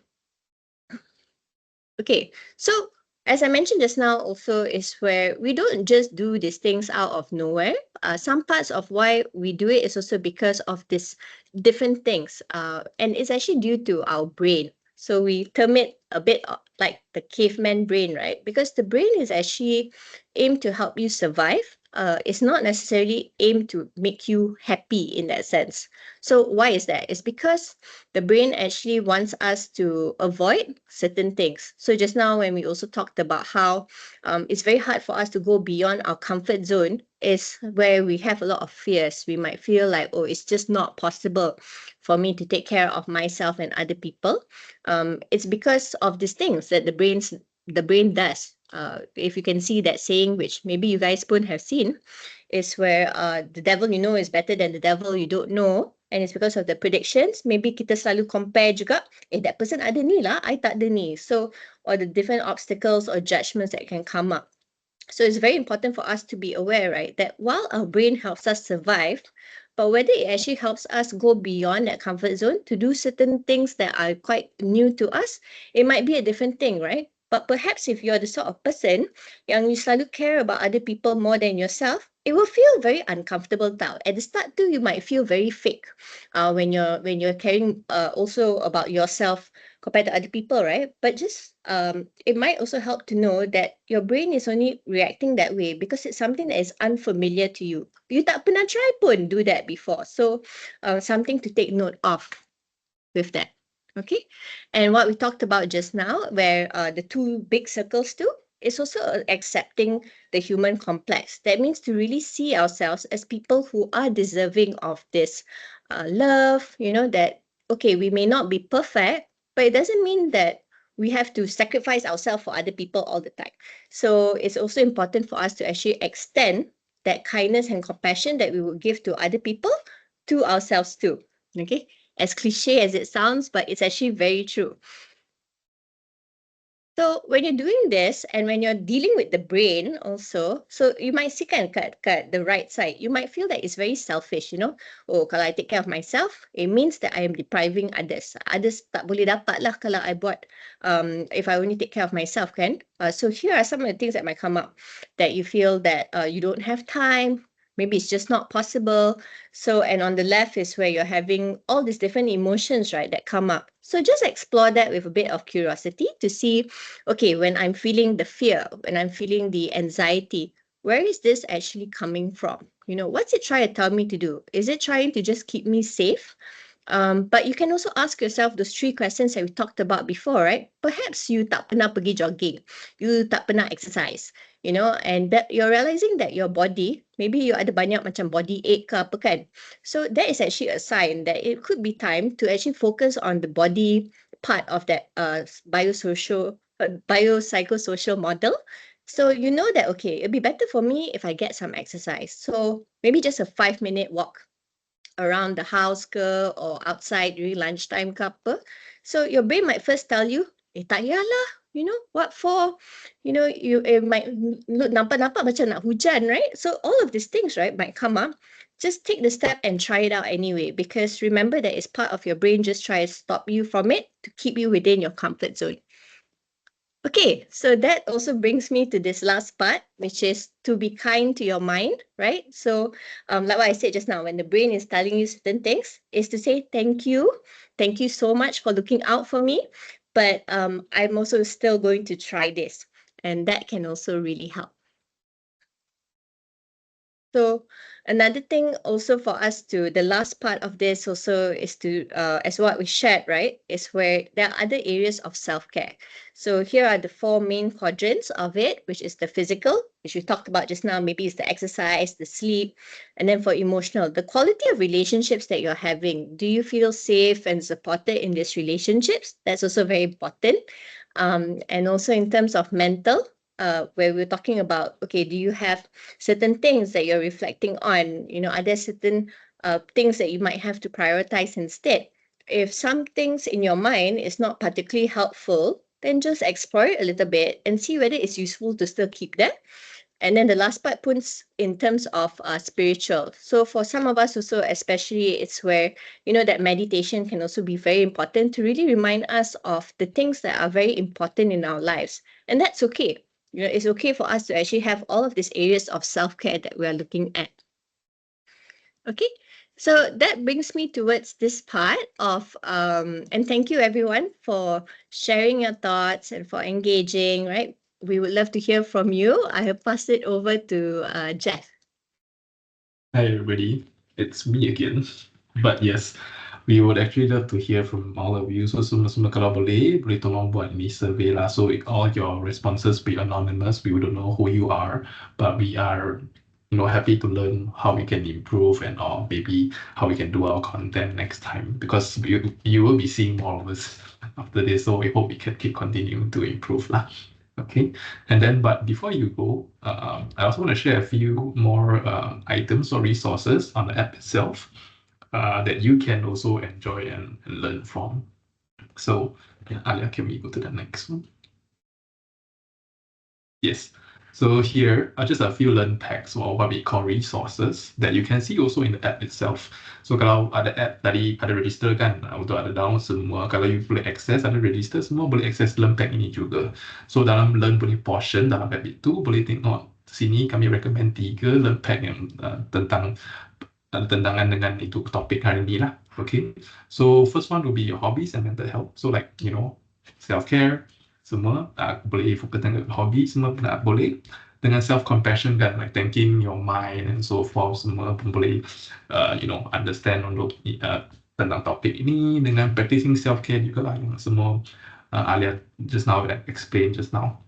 S3: Okay, so as I mentioned just now also is where we don't just do these things out of nowhere. Some parts of why we do it is also because of these different things. And it's actually due to our brain. So we term it a bit like the caveman brain, right? Because the brain is actually aimed to help you survive. It's not necessarily aimed to make you happy in that sense. So why is that? It's because the brain actually wants us to avoid certain things. So just now when we also talked about how it's very hard for us to go beyond our comfort zone, is where we have a lot of fears. We might feel like, it's just not possible for me to take care of myself and other people. It's because of these things that the brain does. If you can see that saying, which maybe you guys pun have seen, is where the devil you know is better than the devil you don't know. And it's because of the predictions. Maybe kita selalu compare juga, that person ada ni lah, I tak ada ni. So, or the different obstacles or judgments that can come up. So it's very important for us to be aware, right, that while our brain helps us survive, but whether it actually helps us go beyond that comfort zone to do certain things that are quite new to us, it might be a different thing, right? But perhaps if you're the sort of person yang you selalu care about other people more than yourself, it will feel very uncomfortable tau. At the start too, you might feel very fake when you're caring also about yourself compared to other people, right? But just it might also help to know that your brain is only reacting that way because it's something that is unfamiliar to you. You tak pernah try pun do that before. So something to take note of with that. Okay. And what we talked about just now, where the two big circles too, is also accepting the human complex. That means to really see ourselves as people who are deserving of this love, that, okay, we may not be perfect, but it doesn't mean that we have to sacrifice ourselves for other people all the time. So it's also important for us to actually extend that kindness and compassion that we would give to other people to ourselves too. Okay, as cliche as it sounds, but it's actually very true. So when you're doing this and when you're dealing with the brain also, so you might see kan kat the right side, you might feel that it's very selfish, you know. Oh, kalau I take care of myself, it means that I am depriving others. Others tak boleh dapat lah kalau I buat, if I only take care of myself, kan? So here are some of the things that might come up, that you feel that you don't have time, maybe it's just not possible. So, and on the left is where you're having all these different emotions, right, that come up. So just explore that with a bit of curiosity to see, okay, when I'm feeling the fear, when I'm feeling the anxiety, where is this actually coming from? You know, what's it trying to tell me to do? Is it trying to just keep me safe? But you can also ask yourself those 3 questions that we talked about before, right? Perhaps you tak pernah pergi jogging, you tak pernah exercise, you know, and that you're realizing that your body, maybe you ada banyak macam body ache ke apa kan. So that is actually a sign that it could be time to actually focus on the body part of that biopsychosocial model. So you know that, okay, it'd be better for me if I get some exercise. So maybe just a 5-minute walk around the house ke or outside during lunchtime ke apa. So your brain might first tell you, tak payahlah, you know, what for? You know, it might look nampak-nampak macam nak hujan, right? So all of these things, right, might come up. Just take the step and try it out anyway, because remember that it's part of your brain just try to stop you from it to keep you within your comfort zone. Okay, so that also brings me to this last part, which is to be kind to your mind, right? So like what I said just now, when the brain is telling you certain things, is to say thank you. Thank you so much for looking out for me. But I'm also still going to try this. And that can also really help. So another thing also for us to, the last part of this also is to, as what we shared, right, is where there are other areas of self-care. So here are the 4 main quadrants of it, which is the physical, which we talked about just now, maybe it's the exercise, the sleep, and then for emotional, the quality of relationships that you're having. Do you feel safe and supported in these relationships? That's also very important. And also in terms of mental, where we're talking about, okay, do you have certain things that you're reflecting on? You know, are there certain things that you might have to prioritize instead? If some things in your mind is not particularly helpful, then just explore it a little bit and see whether it's useful to still keep that. And then the last part puts in terms of spiritual. So for some of us also, especially, it's where, you know, that meditation can also be very important to really remind us of the things that are very important in our lives. And that's okay. You know, it's okay for us to actually have all of these areas of self-care that we are looking at. Okay, so that brings me towards this part of, and thank you everyone for sharing your thoughts and for engaging, right? We would love to hear from you. I have passed it over to Jeff.
S2: Hi everybody, it's me again. But yes, we would actually love to hear from all of you. So semua kalau boleh tolong buat ni survey lah. So all your responses be anonymous. We don't know who you are, but we are, you know, happy to learn how we can improve and or maybe how we can do our content next time, because you will be seeing more of us after this. So we hope we can keep continuing to improve lah. Okay, and then, but before you go, I also want to share a few more items or resources on the app itself that you can also enjoy and learn from. So, yeah, Alia, can we go to the next one? Yes. So here are just a few learn packs, or what we call resources, that you can see also in the app itself. So kalau ada app tadi ada register kan, untuk ada download semua. Kalau you boleh access, ada register semua, boleh access learn pack ini juga. So dalam learn punya portion dalam app itu boleh tengok sini kami recommend 3 learn pack yang tentang tentangan dengan itu topik hari ini lah. Okay. So first one will be your hobbies and mental health. So like, you know, self-care, semua boleh fokus dengan hobi, semua boleh. Dengan self-compassion kan, like thanking your mind and so forth, semua pun boleh, you know, understand untuk tentang topik ini. Dengan practicing self-care juga lah, yang semua Alia just now explain just now.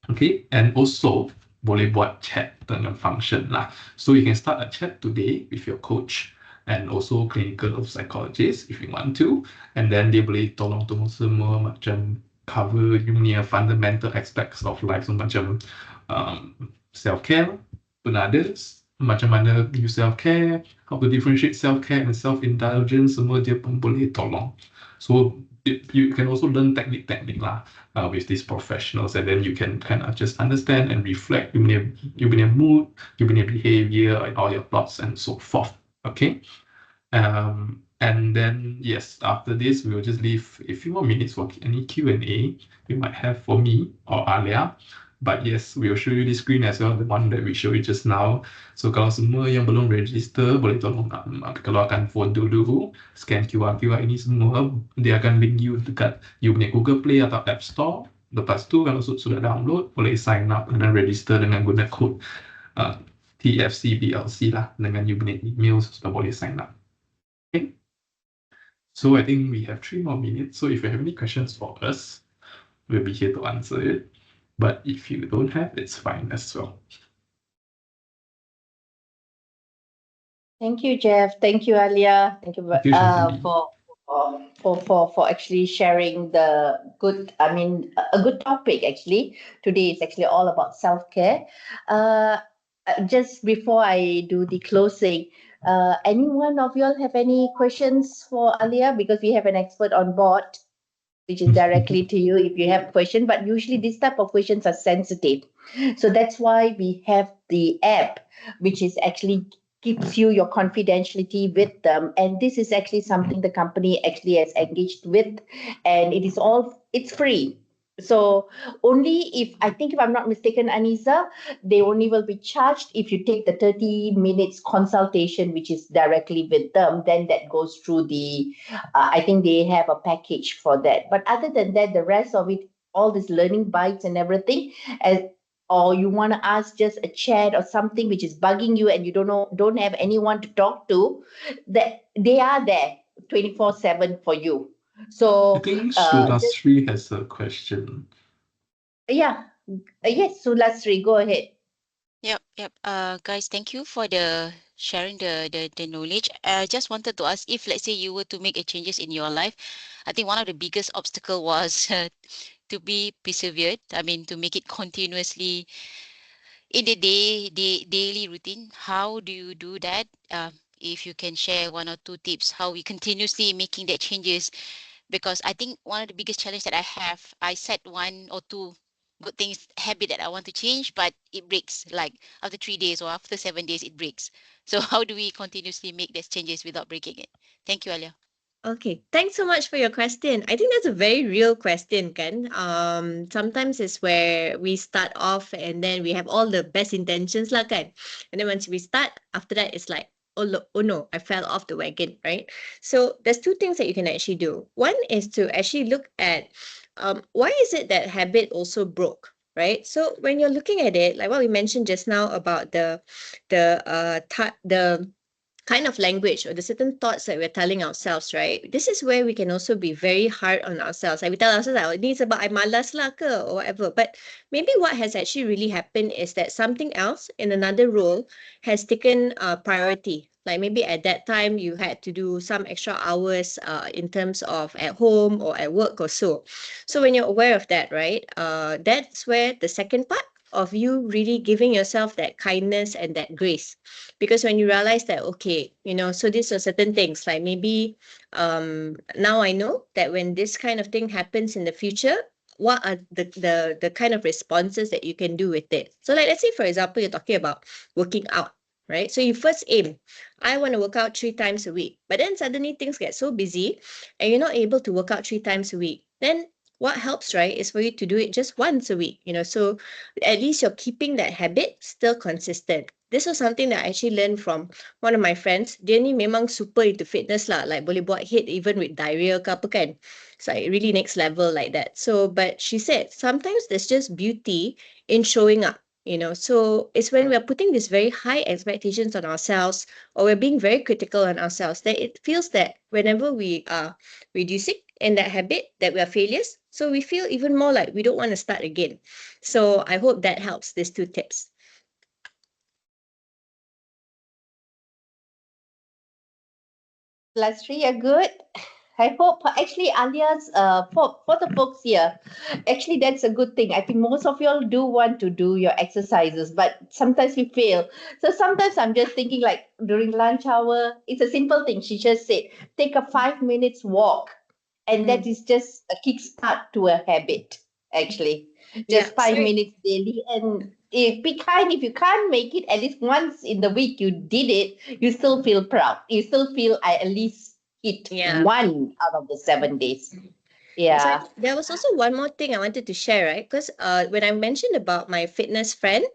S2: Okay, and also boleh buat chat dengan function lah. So you can start a chat today with your coach and also clinical psychologist if you want to, and then dia boleh tolong semua macam cover you punya fundamental aspects of life, so macam self-care pun ada, macam mana you self-care, how to differentiate self-care and self-indulgence, semua dia pun boleh tolong. So you can also learn technique lah with these professionals, and then you can kind of just understand and reflect your mood, your behavior, and all your thoughts and so forth. Okay. And then yes, after this we will just leave a few more minutes for any Q&A you might have for me or Alia. But yes, we will show you this screen as well, the one that we showed you just now. So kalau semua yang belum register, boleh tolong keluarkan phone dulu, scan QR ini semua, dia akan link you dekat you punya Google Play atau App Store. Lepas tu kalau sudah download, boleh sign up dan register dengan guna code TFCBLC lah, dengan you punya email sudah boleh sign up. Okay. So I think we have 3 more minutes. So if you have any questions for us, we'll be here to answer it. But if you don't have, it's fine as well.
S1: Thank you, Jeff. Thank you, Alia. Thank you,
S2: Shantini.
S1: for actually sharing a good topic. Actually, today is actually all about self-care. Just before I do the closing, any one of you all have any questions for Alia? Because we have an expert on board, which is directly to you if you have question. But usually these type of questions are sensitive, so that's why we have the app, which is actually gives you your confidentiality with them, and this is actually something the company actually has engaged with, and it's free. So only if I'm not mistaken, Anisa, they only will be charged if you take the 30 minutes consultation, which is directly with them. Then that goes through the, I think they have a package for that. But other than that, the rest of it, all these learning bites and everything, or you want to ask just a chat or something which is bugging you and you don't have anyone to talk to, that they are there 24/7 for you. So
S2: I think Sulasri has a question.
S1: Yes, Sulasri, go ahead.
S4: Yep. Guys, thank you for the sharing the knowledge. I just wanted to ask, if let's say you were to make a changes in your life, I think one of the biggest obstacle was to be persevered. I mean, to make it continuously in the daily routine. How do you do that? If you can share 1 or 2 tips, how we continuously making that changes, because I think one of the biggest challenge that I set 1 or 2 good things habit that I want to change, but it breaks like after 3 days or after 7 days it breaks. So how do we continuously make these changes without breaking it? Thank you, Alia.
S3: Okay, thanks so much for your question. I think that's a very real question, kan? Sometimes it's where we start off and then we have all the best intentions lah, kan? And then once we start, after that it's like, oh no, I fell off the wagon, right? So there's 2 things that you can actually do. One is to actually look at why is it that habit also broke, right? So when you're looking at it, like what we mentioned just now about the kind of language or the certain thoughts that we're telling ourselves, right? This is where we can also be very hard on ourselves. Like we tell ourselves, oh, ini sebab I malas lah ke or whatever. But maybe what has actually really happened is that something else in another role has taken priority. Like maybe at that time you had to do some extra hours in terms of at home or at work or so. So when you're aware of that, right? That's where the second part of you really giving yourself that kindness and that grace. Because when you realize that, okay, so these are certain things, like maybe now I know that when this kind of thing happens in the future, what are the kind of responses that you can do with it. So like, let's say, for example, you're talking about working out, right? So you first aim, I want to work out 3 times a week, but then suddenly things get so busy and you're not able to work out 3 times a week. Then what helps, right, is for you to do it just once a week, so at least you're keeping that habit still consistent. This was something that I actually learned from one of my friends. Dia ni memang super into fitness lah, like boleh buat HIIT even with diarrhea ke apa kan. It's like really next level like that. So, but she said, sometimes there's just beauty in showing up. So it's when we're putting these very high expectations on ourselves or we're being very critical on ourselves that it feels that whenever we are reducing in that habit that we are failures, so we feel even more like we don't want to start again. So I hope that helps, these 2 tips.
S1: Lasri, you're good. I hope actually Alia's for the folks here, actually that's a good thing. I think most of you all do want to do your exercises, but sometimes we fail. So sometimes I'm just thinking like during lunch hour, it's a simple thing. She just said, take a 5 minutes walk And that is just a kickstart to a habit, actually. Just 5 minutes daily. And be kind. If you can't make it, at least once in the week you did it, you still feel proud. You still feel I at least hit 1 out of the 7 days. Yeah.
S3: So there was also one more thing I wanted to share, right? Because when I mentioned about my fitness friend,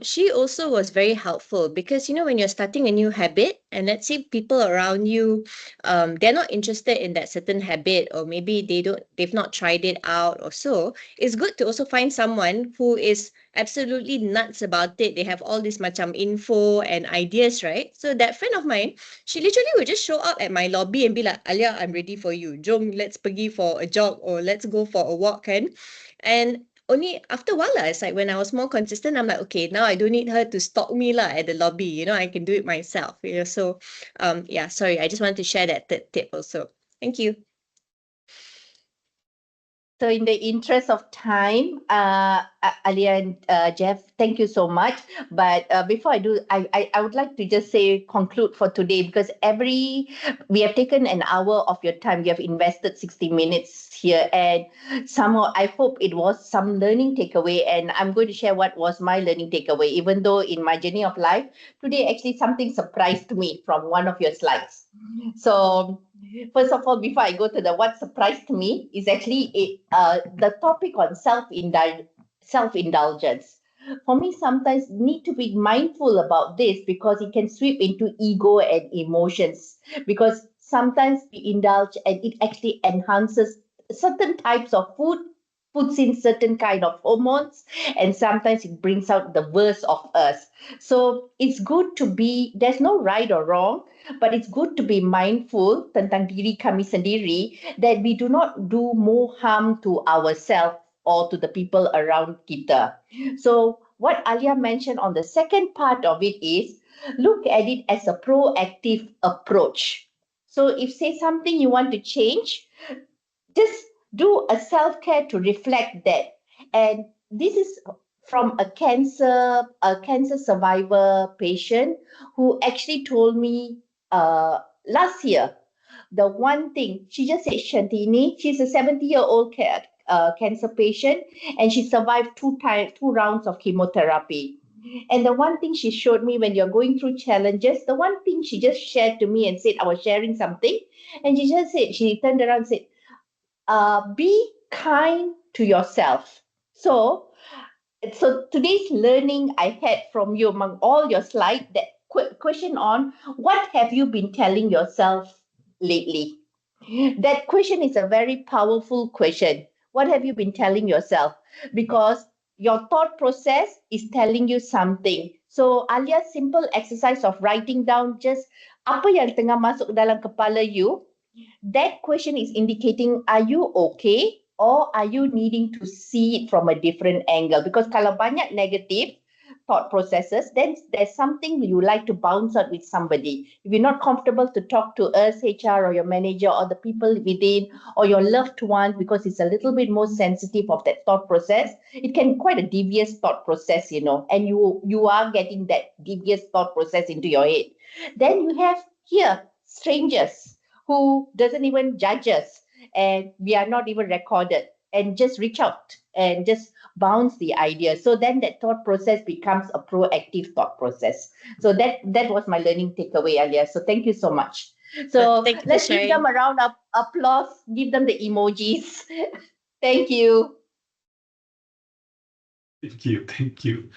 S3: she also was very helpful because when you're starting a new habit and let's say people around you, they're not interested in that certain habit or maybe they've not tried it out or so. It's good to also find someone who is absolutely nuts about it. They have all this macam info and ideas, right? So that friend of mine, she literally would just show up at my lobby and be like, Alia, I'm ready for you. Jom, let's pergi for a jog or let's go for a walk, kan? And only after a while, it's like when I was more consistent, I'm like, okay, now I don't need her to stalk me at the lobby. I can do it myself. So, sorry, I just wanted to share that tip also. Thank you.
S1: So in the interest of time, Alia and Jeff, thank you so much. But before I do, I would like to just conclude for today because we have taken an hour of your time. You have invested 60 minutes here and somehow I hope it was some learning takeaway and I'm going to share what was my learning takeaway, even though in my journey of life, today actually something surprised me from one of your slides. So first of all, before I go to what surprised me is actually the topic on self-indulgence. For me, sometimes need to be mindful about this because it can sweep into ego and emotions. Because sometimes we indulge and it actually enhances certain types of food, puts in certain kind of hormones, and sometimes it brings out the worst of us. So it's good to there's no right or wrong, but it's good to be mindful tentang diri kami sendiri that we do not do more harm to ourselves or to the people around kita. So what Alia mentioned on the second part of it is look at it as a proactive approach. So if say something you want to change, just do a self-care to reflect that. And this is from a cancer survivor patient who actually told me last year the one thing she just said, Shantini, she's a 70-year-old cancer patient and she survived two rounds of chemotherapy. And the one thing she showed me when you're going through challenges, the one thing she just shared to me and said, I was sharing something, and she just said, she turned around and said, be kind to yourself. So today's learning I had from you among all your slides, that question on what have you been telling yourself lately? That question is a very powerful question. What have you been telling yourself? Because your thought process is telling you something. So Alia's simple exercise of writing down just apa yang tengah masuk dalam kepala you, that question is indicating, are you okay? Or are you needing to see it from a different angle? Because kalau banyak negative thought processes, then there's something you like to bounce out with somebody. If you're not comfortable to talk to us, HR or your manager or the people within or your loved one, because it's a little bit more sensitive of that thought process, it can be quite a devious thought process, and you are getting that devious thought process into your head. Then you have here strangers who doesn't even judge us and we are not even recorded and just reach out and just bounce the idea. So then that thought process becomes a proactive thought process. So that was my learning takeaway, Alia. So thank you so much. So let's give them a round of applause, give them the emojis. Thank you.
S2: Thank you.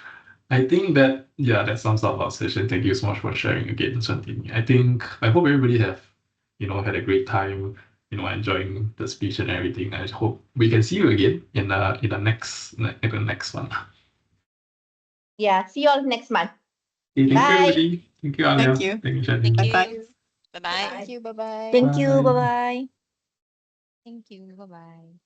S2: I think that sums up our session. Thank you so much for sharing again, Shantini. I hope everybody have, had a great time, enjoying the speech and everything. I hope we can see you again in the next one.
S1: Yeah, see you all next month.
S2: Okay, thank
S1: Bye.
S2: you, everybody. Thank you, Alia.
S5: Thank you.
S2: Thank you, Shantini.
S4: Thank
S5: Bye-bye.
S4: you. Bye-bye.
S5: Thank you. Bye-bye.
S6: Thank you.
S2: Bye.
S6: Bye-bye.
S4: Thank you. Bye-bye.